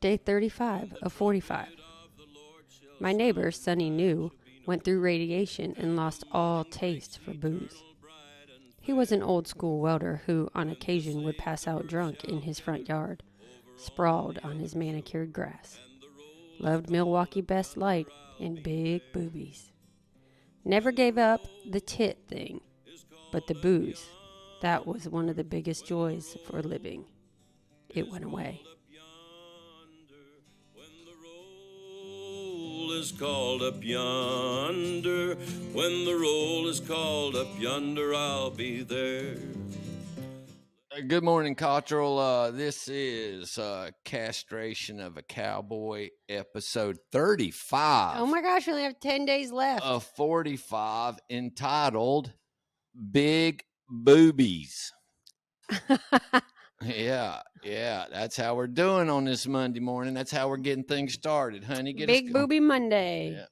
Day 35 of 45. My neighbor, Sonny New, went through radiation and lost all taste for booze. He was an old-school welder who, on occasion, would pass out drunk in his front yard, sprawled on his manicured grass. Loved Milwaukee Best Light and big boobies. Never gave up the tit thing, but the booze, that was one of the biggest joys for living. It went away. Is called up yonder. When the roll is called up yonder, I'll be there. Good morning, Cottrell. This is Castration of a Cowboy, episode 35. Oh my gosh, we only have 10 days left. Of 45, entitled Big Boobies. Yeah, that's how we're doing on this Monday morning. That's how we're getting things started, honey. Big Booby Monday. Yeah.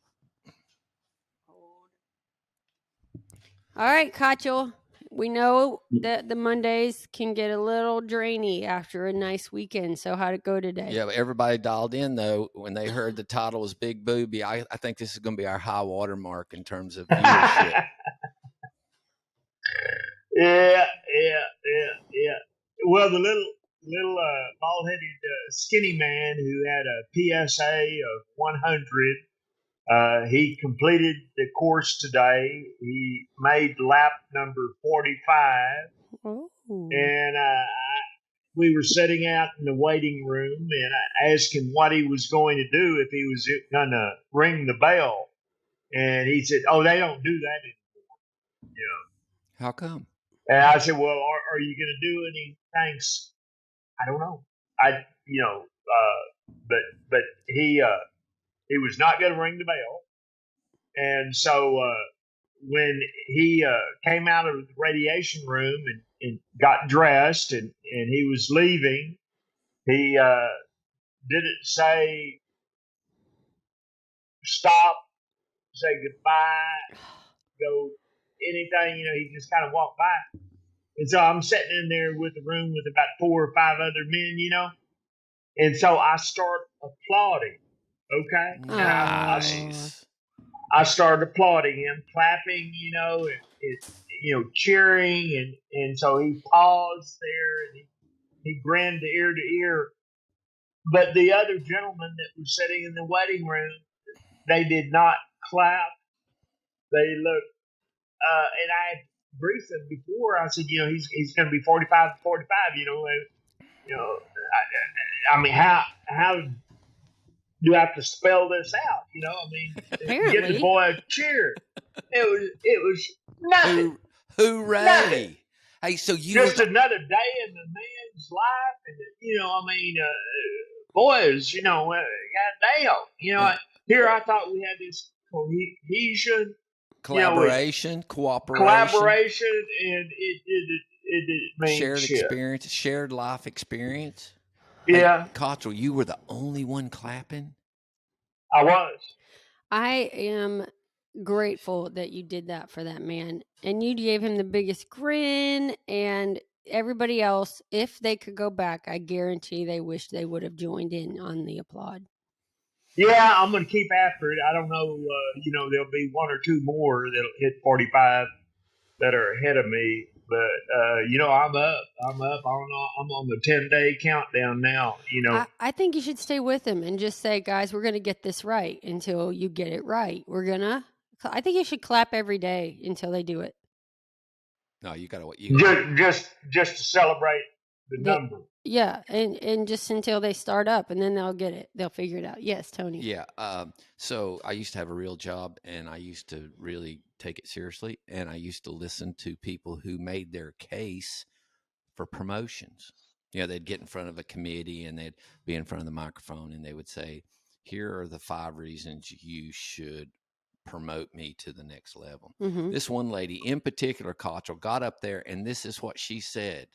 All right, Kachel. We know that the Mondays can get a little drainy after a nice weekend. So how'd it go today? Yeah, but everybody dialed in, though, when they heard the title was Big Booby. I think this is going to be our high water mark in terms of viewership. Yeah. Well, the little bald-headed skinny man who had a PSA of 100, he completed the course today. He made lap number 45. Oh. And we were sitting out in the waiting room, and I asked him what he was going to do if he was going to ring the bell. And he said, "Oh, they don't do that anymore." You know. How come? And I said, "Well, are you going to do anything?" I don't know. But he was not going to ring the bell. And so when he came out of the radiation room and got dressed and he was leaving, he didn't say stop, say goodbye, go anything. He just kind of walked by. And so I'm sitting in there with a room with about 4 or 5 other men, and so I start applauding. Okay, Nice. I started applauding him, clapping, cheering, and so he paused there and he grinned ear to ear. But the other gentlemen that were sitting in the waiting room, they did not clap. They looked, and I had briefed them before. I said, he's going to be 45. I mean, how do I have to spell this out? Get the boy a cheer. It was nothing. Hooray! Nothing. Hey, so you just another day in the man's life, and boys, goddamn, here I thought we had this cohesion, collaboration, cooperation, and it didn't mean shared shit. experience, shared life experience. Yeah. Hey, Cottrell, you were the only one clapping? I was. I am grateful that you did that for that man. And you gave him the biggest grin. And everybody else, if they could go back, I guarantee they wish they would have joined in on the applaud. Yeah, I'm going to keep after it. I don't know, there'll be 1 or 2 more that'll hit 45 that are ahead of me. But, I'm up. I'm on the 10-day countdown now, I think you should stay with him and just say, guys, we're going to get this right until you get it right. I think you should clap every day until they do it. No, you got to. Just to celebrate the number. Yeah, and just until they start up, and then they'll get it. They'll figure it out. Yes, Tony. Yeah. So I used to have a real job, and I used to really take it seriously, and I used to listen to people who made their case for promotions. They'd get in front of a committee, and they'd be in front of the microphone, and they would say, "Here are the 5 reasons you should promote me to the next level." Mm-hmm. This one lady in particular, Cottrell, got up there, and this is what she said: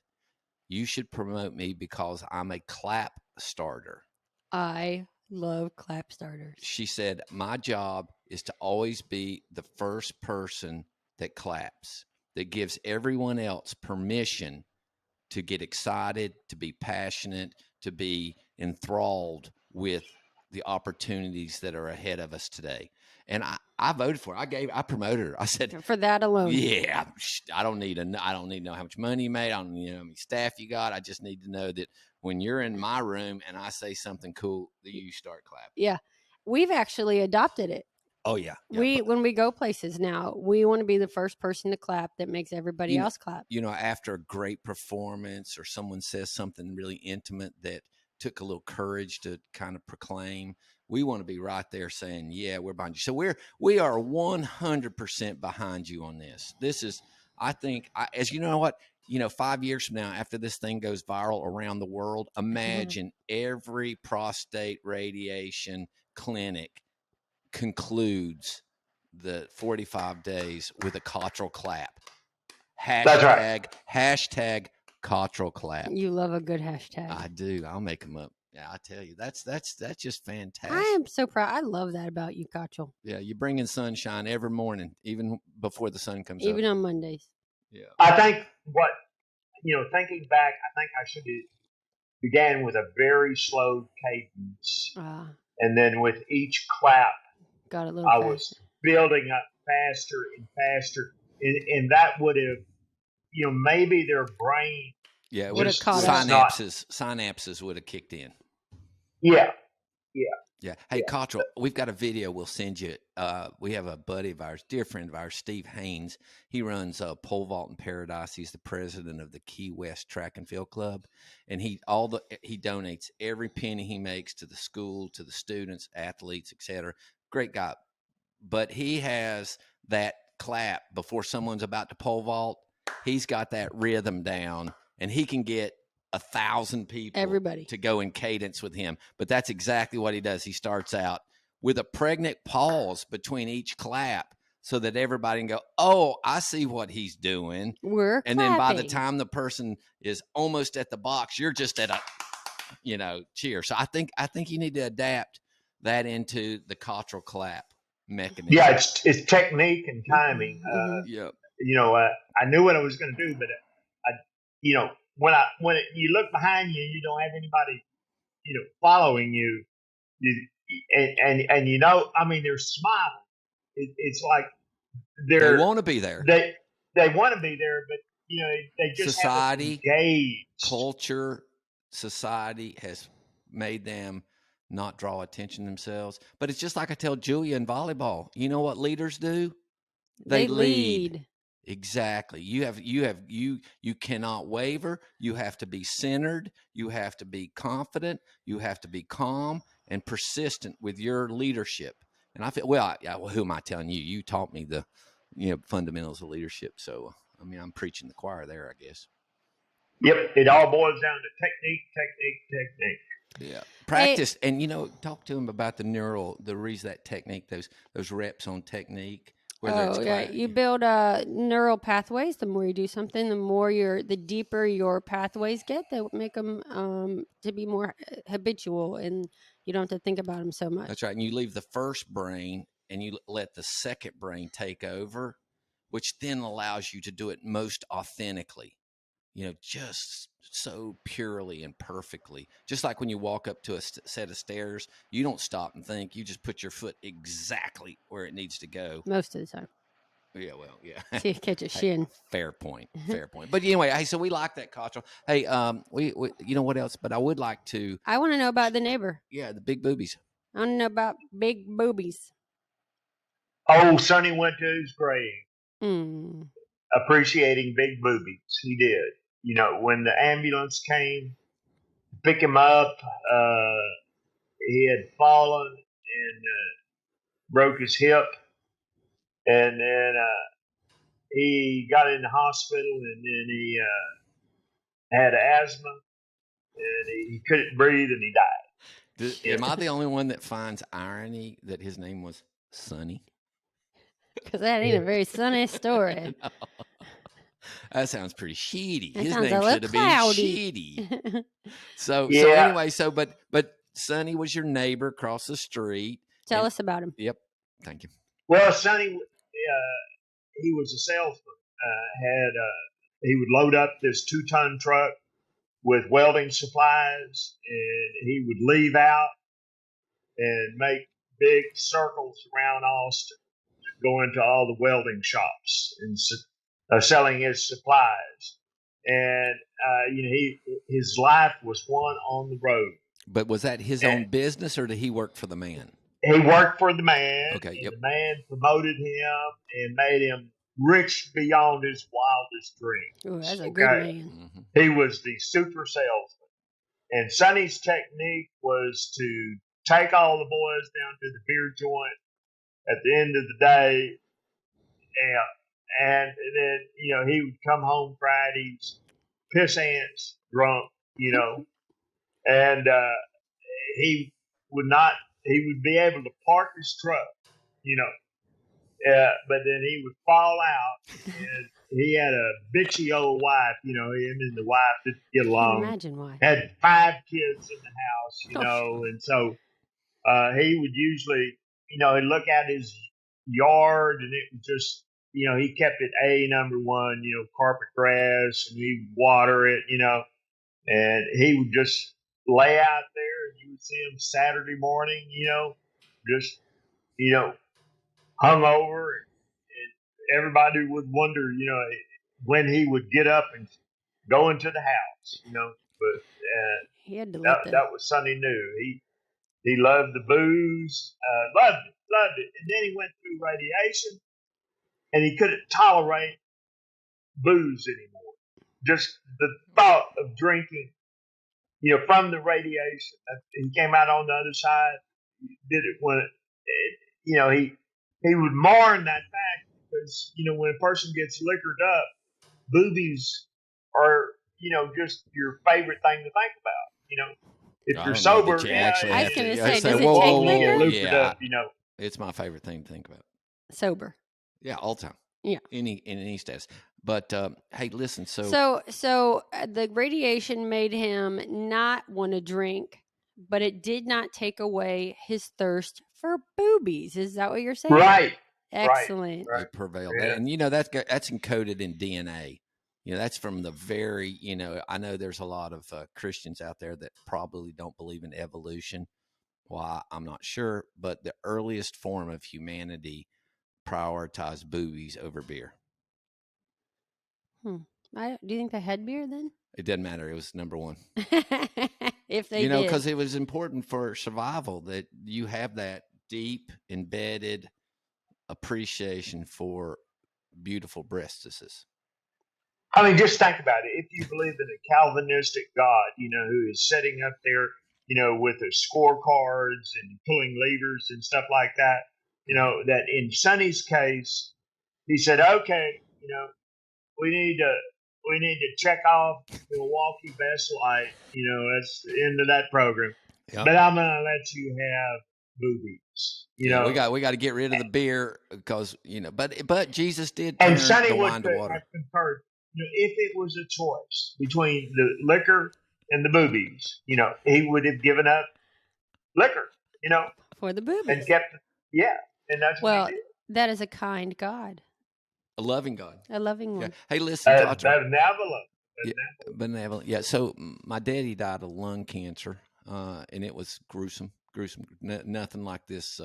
"You should promote me because I'm a clap starter." I love clap starters. She said, "My job is to always be the first person that claps, that gives everyone else permission to get excited, to be passionate, to be enthralled with the opportunities that are ahead of us today. And I voted for it. I promoted her. I said, For that alone. yeah, I don't need to know how much money you made. I don't need to know how many staff you got. I just need to know that when you're in my room and I say something cool, that you start clapping. Yeah. We've actually adopted it. Oh yeah. When we go places now, we want to be the first person to clap that makes everybody else clap. After a great performance or someone says something really intimate that took a little courage to kind of proclaim, we want to be right there saying, yeah, we're behind you. So we are 100% behind you on this. This is, I think, as you know what, 5 years from now, after this thing goes viral around the world, imagine every prostate radiation clinic concludes the 45 days with a cultural clap. That's right. Hashtag cultural clap. You love a good hashtag. I do. I'll make them up. Yeah, I tell you, that's just fantastic. I am so proud. I love that about you, Cottrell. Yeah, you bring in sunshine every morning, even before the sun comes up. Even on Mondays. Yeah. I think thinking back, I think I should have began with a very slow cadence, and then with each clap, got a little. I was building up faster and faster, and that would have, maybe their brain. Yeah, would have caught synapses would have kicked in. Yeah. Hey, Cottrell, we've got a video we'll send you. We have a buddy of ours, dear friend of ours, Steve Haynes. He runs Pole Vault in Paradise. He's the president of the Key West Track and Field Club, and he donates every penny he makes to the school, to the students, athletes, etc. Great guy, but he has that clap before someone's about to pole vault. He's got that rhythm down, and he can get 1,000 people, everybody, to go in cadence with him. But that's exactly what he does. He starts out with a pregnant pause between each clap so that everybody can go, oh, I see what he's doing. We're and clapping. Then by the time the person is almost at the box, you're just at a, cheer. So I think you need to adapt that into the cultural clap mechanism. Yeah, it's technique and timing. I knew what I was going to do, but when you look behind you and you don't have anybody, following you, and they're smiling. It's like they want to be there. They want to be there, but they just society, engaged. Culture, society has made them not draw attention themselves. But it's just like I tell Julia in volleyball. You know what leaders do? They lead. Exactly. You cannot waver. You have to be centered. You have to be confident. You have to be calm and persistent with your leadership. And I feel, who am I telling you? You taught me the, fundamentals of leadership. So, I'm preaching the choir there, I guess. Yep. It all boils down to technique. Yeah. Practice. Hey, and, talk to him about the reason that technique, those reps on technique. You build neural pathways. The more you do something, the deeper your pathways get. They make them to be more habitual, and you don't have to think about them so much. That's right. And you leave the first brain, and you let the second brain take over, which then allows you to do it most authentically. Just so purely and perfectly. Just like when you walk up to a set of stairs, you don't stop and think. You just put your foot exactly where it needs to go. Most of the time. Yeah, well, yeah. See, catch a shin. Fair point. But anyway, hey, so we like that, Cottrell. Hey, we what else? But I would like to. I want to know about the neighbor. Yeah, the big boobies. I want to know about big boobies. Oh, Sonny went to his grave. Appreciating big boobies. He did. When the ambulance came to pick him up, he had fallen and broke his hip. And then he got in the hospital, and then he had asthma, and he couldn't breathe, and he died. Am I the only one that finds irony that his name was Sonny? Because that ain't a very sunny story. No. That sounds pretty shady. That his name should have been Shady. So anyway, but Sonny was your neighbor across the street. Tell us about him. Yep. Thank you. Well, Sonny, he was a salesman. He would load up this 2-ton truck with welding supplies, and he would leave out and make big circles around Austin, going to all the welding shops and selling his supplies. And his life was one on the road. But was that his own business, or did he work for the man? He worked for the man. Okay, and yep. The man promoted him and made him rich beyond his wildest dreams. Oh, that's a good man. Mm-hmm. He was the super salesman. And Sonny's technique was to take all the boys down to the beer joint at the end of the day. And then, he would come home Fridays, piss ants, drunk, and he would be able to park his truck, but then he would fall out, and he had a bitchy old wife, him and the wife didn't get along. Imagine why. Had 5 kids in the house, and so he would usually, he'd look at his yard, and it was just, he kept it number one, carpet grass, and he'd water it, and he would just lay out there, and you would see him Saturday morning, just, hung over, and everybody would wonder, when he would get up and go into the house, but he had to that was Sonny New. He loved the booze, loved it. And then he went through radiation, and he couldn't tolerate booze anymore. Just the thought of drinking, from the radiation. He came out on the other side, did it when, he would mourn that fact because, when a person gets liquored up, boobies are, just your favorite thing to think about, If you're sober, I was going to say, does it whoa, take liquor? Yeah, up, it's my favorite thing to think about. Sober. Yeah, all the time. Yeah. In any status. But hey, listen. So the radiation made him not want to drink, but it did not take away his thirst for boobies. Is that what you're saying? Right. Excellent. It prevailed, Yeah. and that's encoded in DNA. That's from the very. I know there's a lot of Christians out there that probably don't believe in evolution. Well, I'm not sure, but the earliest form of humanity prioritized boobies over beer. Do you think they had beer then? It doesn't matter. It was number one. If they did. Because it was important for survival that you have that deep embedded appreciation for beautiful breastises. I mean, just think about it. If you believe in a Calvinistic God, who is sitting up there, with his scorecards and pulling levers and stuff like that, that in Sonny's case, he said, okay, we need to check off Milwaukee Best Light, that's the end of that program. Yep. But I'm gonna let you have boobies. We got to get rid of the beer because but Jesus did turn the Sonny wine to water. Concurred, if it was a choice between the liquor and the boobies, he would have given up liquor, for the boobies, and kept and that's what he did. That is a kind God. A loving God. A loving one. Yeah. Hey, listen. Benevolent. Yeah. So my daddy died of lung cancer, and it was gruesome. Nothing like this,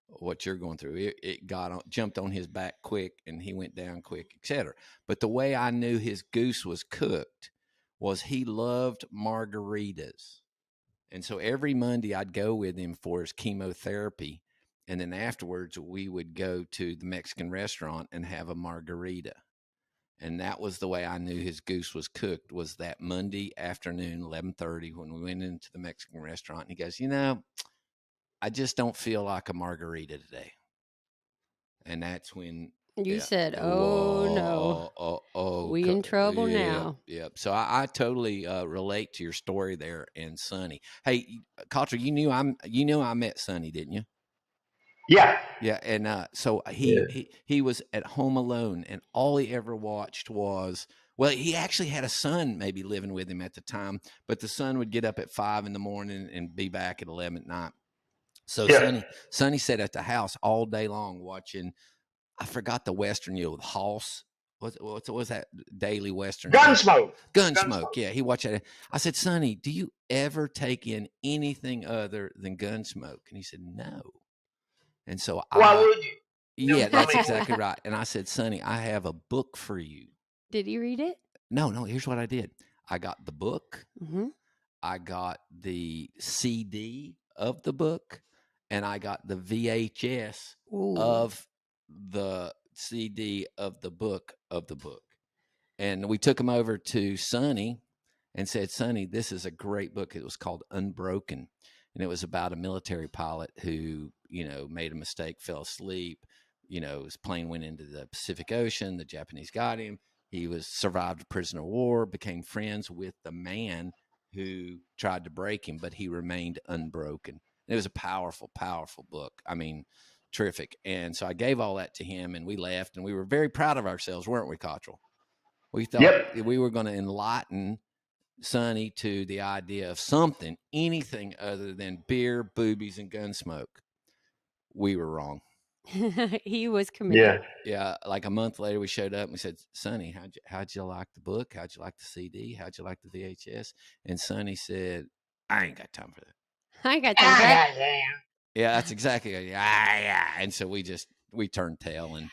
what you're going through. It jumped on his back quick, and he went down quick, etc. But the way I knew his goose was cooked was he loved margaritas. And so every Monday I'd go with him for his chemotherapy. And then afterwards, we would go to the Mexican restaurant and have a margarita. And that was the way I knew his goose was cooked, was that Monday afternoon, 11:30, when we went into the Mexican restaurant. And he goes, I just don't feel like a margarita today. And that's when you said, no. We in trouble now. Yep. So I totally relate to your story there and Sonny. Hey, Cotter, you knew I met Sonny, didn't you? Yeah. Yeah, and so he was at home alone, and all he ever watched was, well, he actually had a son maybe living with him at the time, but the son would get up at 5 a.m. and be back at 11 at night. So Sonny sat at the house all day long watching, I forgot the Western, the Hoss, what was that daily Western? Gunsmoke. Gunsmoke. Yeah, he watched that. I said, Sonny, do you ever take in anything other than Gunsmoke? And he said, no. And so Why would you? yeah, I that's mean, exactly right. And I said, Sonny, I have a book for you. Did you read it? No, here's what I did. I got the book. Mm-hmm. I got the CD of the book, and I got the VHS Ooh. of the CD of the book. And we took them over to Sonny and said, Sonny, this is a great book. It was called Unbroken. And it was about a military pilot who, made a mistake, fell asleep, his plane went into the Pacific Ocean. The Japanese got him. He survived a prisoner of war, became friends with the man who tried to break him, but he remained unbroken. It was a powerful, powerful book. I mean, terrific. And so I gave all that to him, and we left, and we were very proud of ourselves, weren't we, Cottrell? We thought we were going to enlighten Sonny to the idea of something, anything other than beer, boobies, and Gunsmoke. We were wrong. He was committed. Yeah. Like a month later, we showed up and we said, Sonny, how'd you like the book? How'd you like the CD? How'd you like the VHS? And Sonny said, I ain't got time for that. I ain't got time for that. Yeah, that's exactly it. Yeah. And so we turned tail. And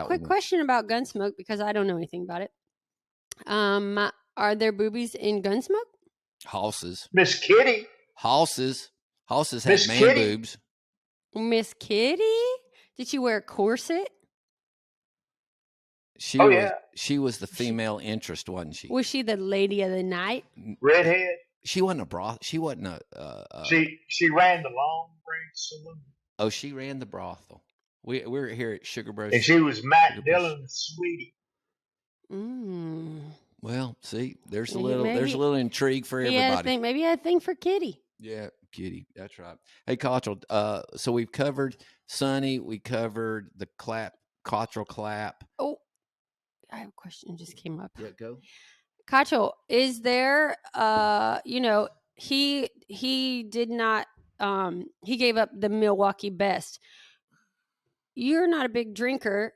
quick question about Gunsmoke, because I don't know anything about it. Are there boobies in Gunsmoke? Horses. Miss Kitty. Horses had Miss man Kitty. boobs. Miss Kitty? Did she wear a corset? She was the female interest, wasn't she? Was she the lady of the night? Redhead. She wasn't a broth. She wasn't a. She ran the Long Branch Saloon. Oh, she ran the brothel. We were here at Sugar Bros. And she was Matt Dillon's sweetie. Well, see, there's a little intrigue for everybody. Maybe I think for Kitty. Yeah, Kitty. That's right. Hey, Cottrell. So we've covered Sonny. We covered the Cottrell clap. Oh, I have a question just came up. Yeah, go. Cottrell, is there? He did not. He gave up the Milwaukee Best. You're not a big drinker,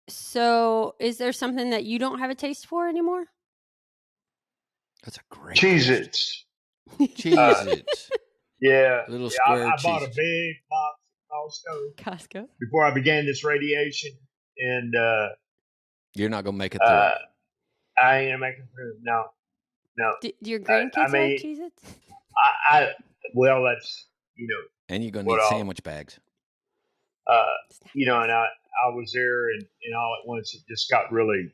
so is there something that you don't have a taste for anymore? That's a great Cheez-Its. Cheez-Its. Yeah. Little square I bought a Cheez-Its. big box at Costco. before I began this radiation, and you're not gonna make it through. I ain't gonna make it through. No. Do your grandkids like Cheez-Its? Well, that's And you're gonna need sandwich bags. And I was there, and all at once it just got really,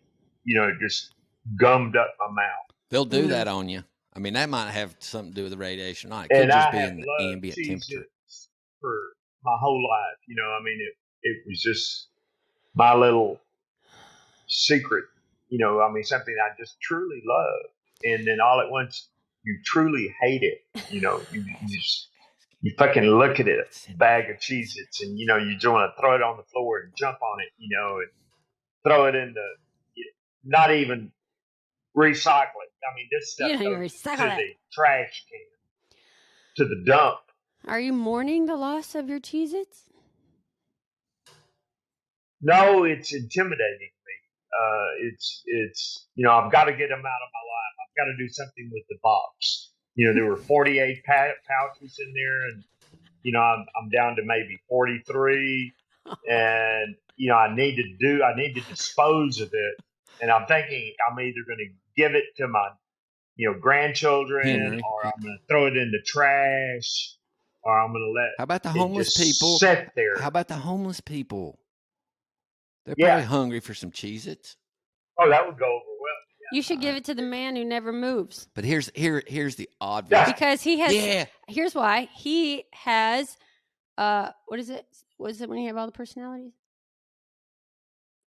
just gummed up my mouth. They'll do that on you. I mean, that might have something to do with the radiation. Not. It could just be in the ambient temperature. For my whole life, it was just my little secret. Something I just truly love, and then all at once you truly hate it. You fucking look at it, a bag of Cheez-Its, and you just want to throw it on the floor and jump on it, and throw it in not even recycling. I mean, this stuff goes to the trash can, to the dump. Are you mourning the loss of your Cheez-Its? No, it's intimidating me. It's I've got to get them out of my life. I've got to do something with the box. There were 48 pouches in there, and I'm down to maybe 43, and I need to dispose of it, and I'm thinking I'm either going to give it to my grandchildren, Henry, or I'm going to throw it in the trash, or I'm going to let. How about the homeless people? Sit there. How about the homeless people? They're probably hungry for some Cheez-Its. Oh, that would go over well. Yeah. You should give it to the man who never moves. But here's the obvious. Because he has. Yeah. Here's why. He has. What is it? What is it when you have all the personalities?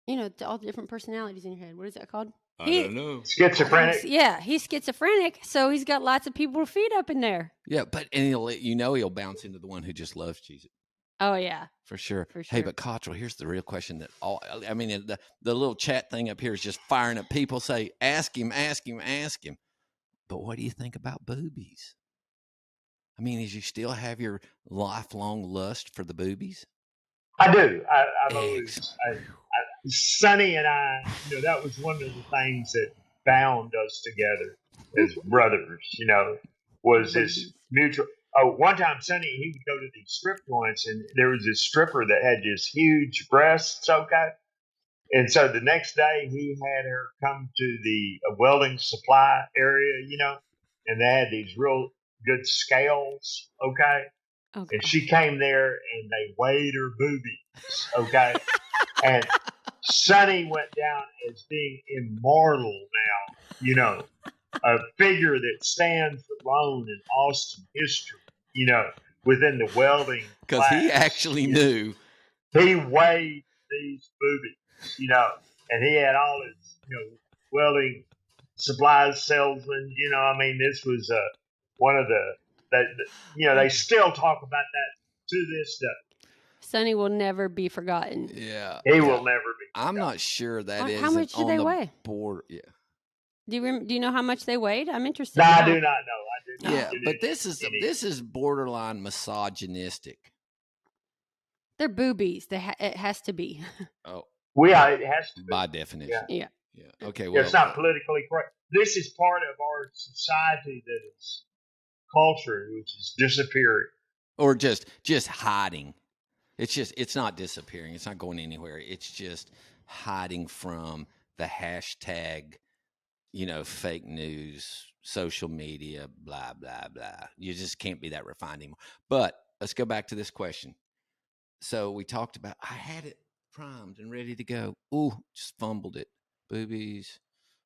All the different personalities in your head. What is that called? I don't know. Schizophrenic. Yeah, he's schizophrenic, so he's got lots of people to feed up in there. Yeah, but he'll bounce into the one who just loves Cheez-It. Oh yeah, for sure. Hey, but Cottrell, here's the real question that the little chat thing up here is just firing up. People say, ask him. But what do you think about boobies? I mean, did you still have your lifelong lust for the boobies? I do. I've always, Sonny and I, that was one of the things that bound us together as brothers, was this Boobies. mutual. Oh, one time Sonny, he would go to these strip joints, and there was this stripper that had just huge breasts, okay? And so the next day he had her come to the welding supply area, and they had these real good scales, okay? Okay. And she came there and they weighed her boobies, okay? And Sonny went down as being immortal now, a figure that stands alone in Austin history, within the welding Because class. he actually knew. He weighed these boobies, and he had all his, welding supplies salesman, this was one of they still talk about that to this day. Sonny will never be forgotten. Yeah. He will never be. I'm not sure that is How much do on they the weigh? board. Yeah. Do you know how much they weighed? I'm interested. No, I now. do not know. I do not. Yeah, but this is borderline misogynistic. They're boobies. It has to be. Oh, it has to be. by definition. Yeah. Yeah. Okay. Well, It's not politically correct. This is part of our society that is culture, which is disappearing. or just hiding. It's not disappearing. It's not going anywhere. It's just hiding from the hashtag, fake news, social media, blah, blah, blah. You just can't be that refined anymore. But let's go back to this question. So we talked about, I had it primed and ready to go. Ooh, just fumbled it. Boobies,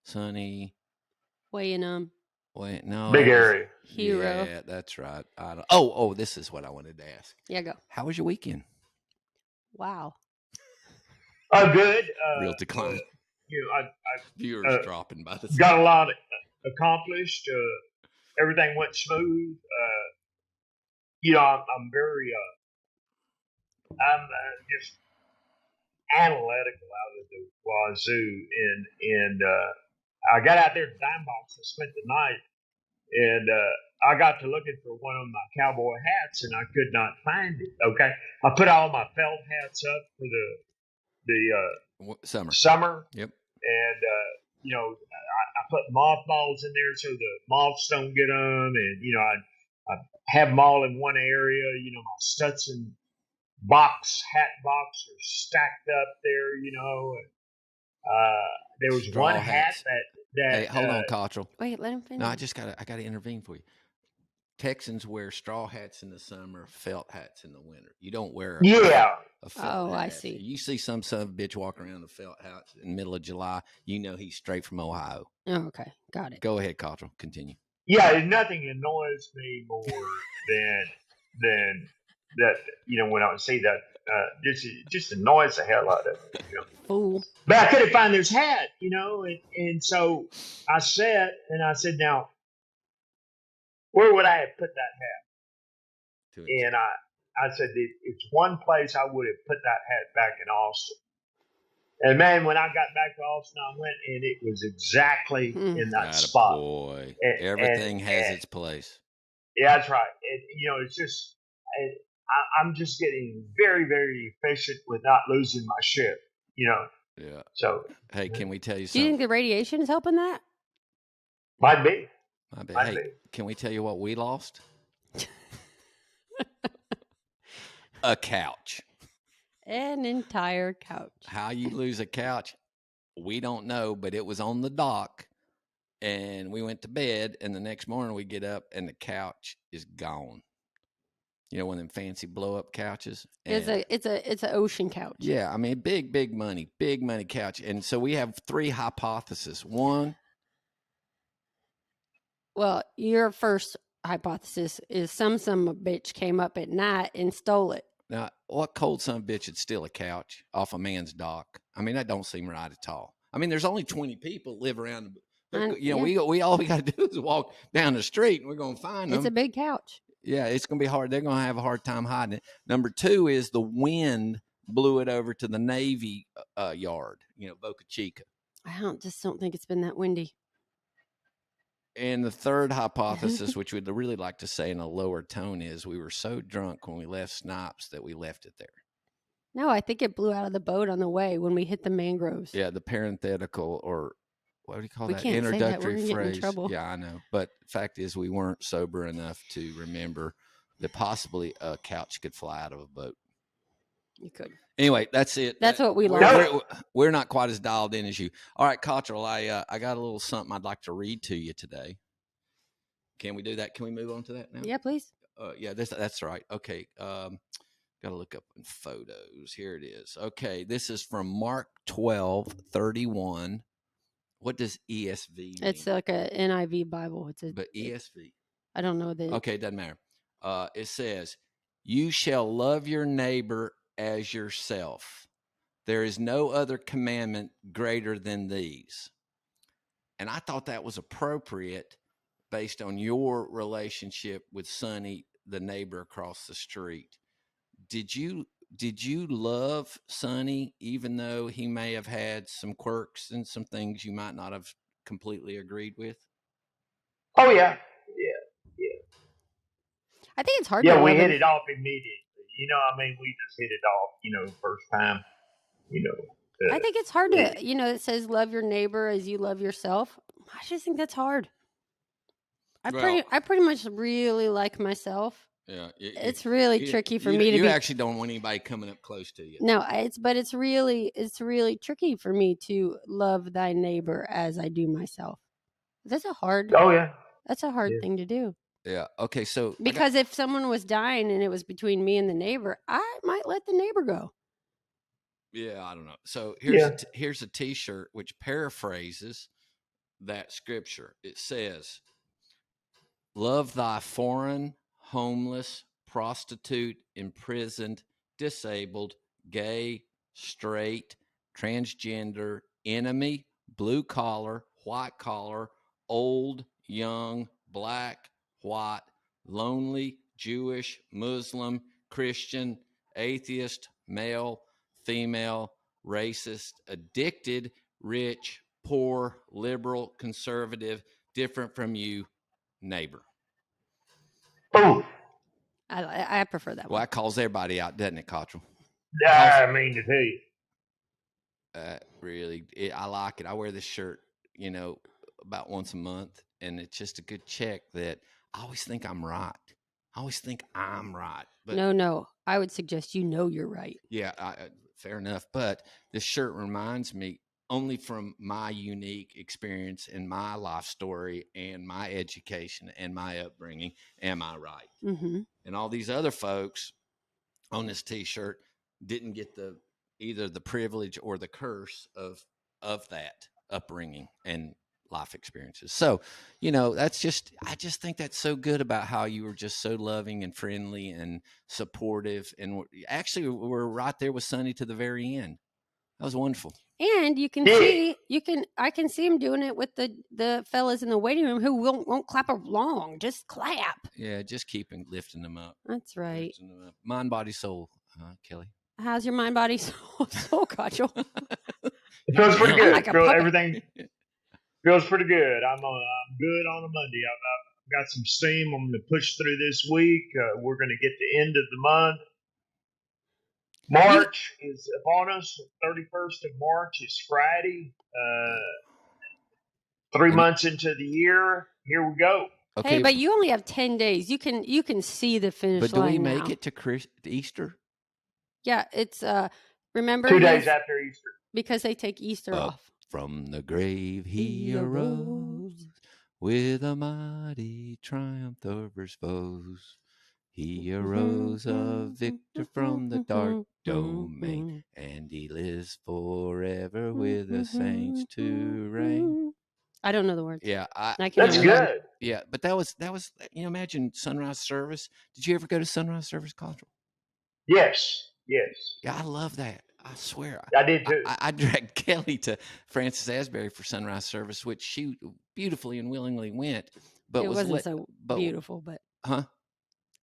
Sonny. Weighing them. Wait, no. Big area. Hero. Yeah, that's right. I don't. Oh, this is what I wanted to ask. Yeah, go. How was your weekend? Wow. Oh, good. Real decline. I Viewers dropping by the got a lot accomplished. Everything went smooth. I'm very, I'm just analytical out of the wazoo, and I got out there to Dime Box and spent the night, and I got to looking for one of my cowboy hats, and I could not find it. Okay, I put all my felt hats up for the summer. Yep. And I put mothballs in there so the moths don't get them, and I have them all in one area. My Stetson hat box are stacked up there. There was Straw one hats. hat that Hey, hold on, Cottrell. Wait, let him finish. No, I gotta intervene for you. Texans wear straw hats in the summer, felt hats in the winter. You don't wear a felt hat. I see. You see some son of a bitch walking around in a felt hat in the middle of July, he's straight from Ohio. Oh, okay. Got it. Go ahead, Cottrell. Continue. Yeah, nothing annoys me more than that. When I see that, just annoys the hell out of me. Fool. But I couldn't find this hat, and so I said, now, where would I have put that hat? And I said, it's one place I would have put that hat back in Austin. And man, when I got back to Austin, I went, and it was exactly in that spot. Boy, everything has its place. Yeah, that's right. It's just, I'm just getting very, very efficient with not losing my shit. Yeah. So, hey, can we tell you Do something? you think the radiation is helping that? Might be. Hey, can we tell you what we lost? A couch. An entire couch. How you lose a couch, we don't know, but it was on the dock, and we went to bed, and the next morning we get up, and the couch is gone. One of them fancy blow-up couches. It's an ocean couch. Yeah, I mean, big money couch. And so we have three hypotheses. One. Well, your first hypothesis is some bitch came up at night and stole it. Now, what cold son of a bitch would steal a couch off a man's dock? I mean, that don't seem right at all. I mean, there's only 20 people live around. We all we got to do is walk down the street, and we're going to find them. It's a big couch. Yeah, it's going to be hard. They're going to have a hard time hiding it. Number two is the wind blew it over to the Navy yard, Boca Chica. I just don't think it's been that windy. And the third hypothesis, which we'd really like to say in a lower tone, is we were so drunk when we left Snipes that we left it there. No, I think it blew out of the boat on the way when we hit the mangroves. Yeah, the parenthetical, or what do you call We that? can't say that. We're Introductory gonna get in phrase. trouble. Yeah, I know. But the fact is, we weren't sober enough to remember that possibly a couch could fly out of a boat. You could. Anyway, that's it. That's what we we're, learned. we're not quite as dialed in as you. All right, Cottrell, I got a little something I'd like to read to you today. Can we do that? Can we move on to that now? Yeah, please. Yeah, that's right. Okay. Got to look up in photos. Here it is. Okay, this is from Mark 12:31. What does ESV mean? It's like a NIV Bible. But ESV. I don't know the. Okay, doesn't matter. It says, "You shall love your neighbor as yourself. There is no other commandment greater than these." And I thought that was appropriate based on your relationship with Sonny, the neighbor across the street. Did you love Sonny, even though he may have had some quirks and some things you might not have completely agreed with? Oh yeah, I think it's hard to yeah. love We hit him. it off immediately. I mean, we just hit it off. First time. I think it's hard to, it says love your neighbor as you love yourself. I just think that's hard. I pretty much really like myself. Yeah, it's really tricky for me to be. You actually don't want anybody coming up close to you. No, it's really tricky for me to love thy neighbor as I do myself. That's a hard. Oh yeah. That's a hard thing to do. Yeah. Okay. So because if someone was dying and it was between me and the neighbor, I might let the neighbor go. Yeah, I don't know. So here's a T-shirt which paraphrases that scripture. It says, "Love thy foreign, homeless, prostitute, imprisoned, disabled, gay, straight, transgender, enemy, blue collar, white collar, old, young, black, white, lonely, Jewish, Muslim, Christian, atheist, male, female, racist, addicted, rich, poor, liberal, conservative, different from you, neighbor." Oh, I prefer that one. Well, that calls everybody out, doesn't it, Cottrell? I mean to tell you. Really, I like it. I wear this shirt, about once a month, and it's just a good check that I always think I'm right. But no. I would suggest you're right. Yeah, fair enough. But this shirt reminds me, only from my unique experience and my life story and my education and my upbringing, am I right? Mm-hmm. And all these other folks on this T-shirt didn't get either the privilege or the curse of that upbringing and life experiences. So, I just think that's so good about how you were just so loving and friendly and supportive. And actually, we're right there with Sonny to the very end. That was wonderful. And you can I can see him doing it with the fellas in the waiting room who won't clap along. Just clap. Yeah, just keep lifting them up. That's right. Mind, body, soul, Kelly. How's your mind, body, soul, Cottrell? It feels pretty good. Everything feels pretty good. I'm good on a Monday. I've got some steam. I'm going to push through this week. We're going to get the end of the month. March is upon us. 31st of March is Friday. 3 months into the year. Here we go. Okay, hey, but you only have 10 days. You can see the finish line. But do we make it to Easter? Yeah, it's remember 2 days after Easter. Because they take Easter off. From the grave he arose with a mighty triumph over his foes. He arose a victor from the dark domain, and he lives forever with the saints to reign. I don't know the words. Yeah, that's good. Yeah, but that was imagine sunrise service. Did you ever go to sunrise service, Cottrell? Yes. Yeah, I love that. I swear. I did too. I dragged Kelly to Francis Asbury for sunrise service, which she beautifully and willingly went. But it wasn't so beautiful, but huh?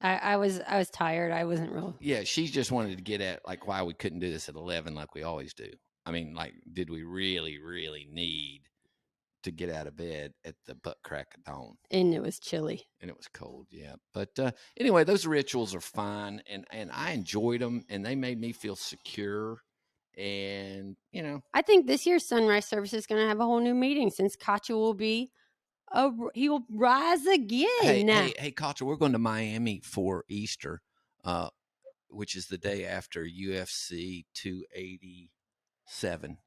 I was tired. I wasn't real. Yeah, she just wanted to get at why we couldn't do this at 11 like we always do. I mean, did we really, really need to get out of bed at the butt crack of dawn. And it was chilly. And it was cold, yeah. But anyway, those rituals are fun, and I enjoyed them, and they made me feel secure. And, you know. I think this year's sunrise service is going to have a whole new meeting since Kacha will be, he will rise again. Hey, Kacha, we're going to Miami for Easter, which is the day after UFC 287.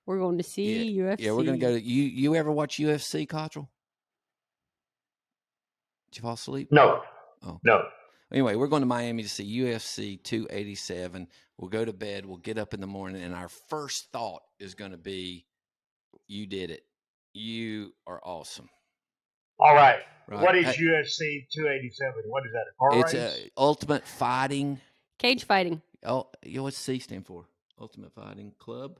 We're going to see UFC. Yeah, we're going to go to, you ever watch UFC, Cottrell? Did you fall asleep? No. Oh. No. Anyway, we're going to Miami to see UFC 287. We'll go to bed. We'll get up in the morning, and our first thought is going to be, you did it. You are awesome. All right. What is UFC 287? What is that, a car race? It's Ultimate Fighting. Cage fighting. Oh, what's C stand for? Ultimate Fighting Club?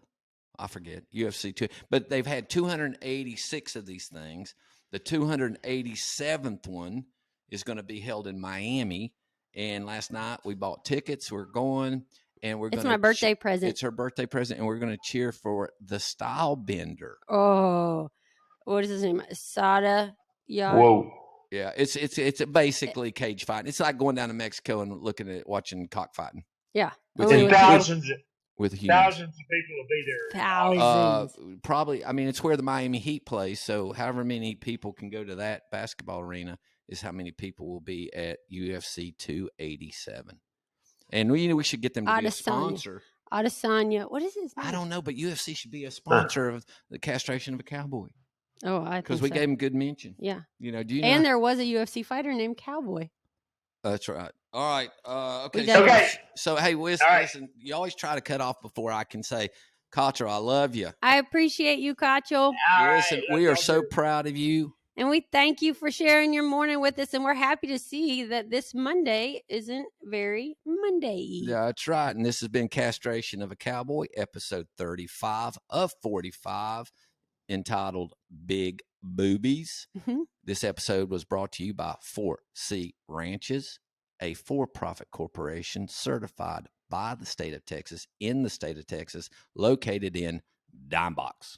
I forget. UFC 2. But they've had 286 of these things. The 287th one is going to be held in Miami. And last night we bought tickets. We're going, and we're going. It's my birthday present. It's her birthday present, and we're going to cheer for the Style Bender. Oh, what is his name? Sada. Yeah. Whoa. Yeah, it's basically cage fighting. It's like going down to Mexico and watching cockfighting. Yeah. And thousands of people will be there. Thousands. Probably. I mean, it's where the Miami Heat plays. So however many people can go to that basketball arena is how many people will be at UFC 287. And we should get them to be a sponsor. Adesanya. What is his name? I don't know, but UFC should be a sponsor of the castration of a cowboy. Oh, I think because we gave him good mention. Yeah. Do you know? And there was a UFC fighter named Cowboy. That's right. All right. Okay. So hey, listen. You always try to cut off before I can say, Kacha, I love you. I appreciate you, Kacha. Listen, we are so proud of you. And we thank you for sharing your morning with us. And we're happy to see that this Monday isn't very Monday. Yeah, that's right. And this has been Castration of a Cowboy, episode 35 of 45, entitled Big Boobies. Mm-hmm. This episode was brought to you by 4C Ranches, a for-profit corporation certified by the state of Texas, in the state of Texas, located in Dimebox.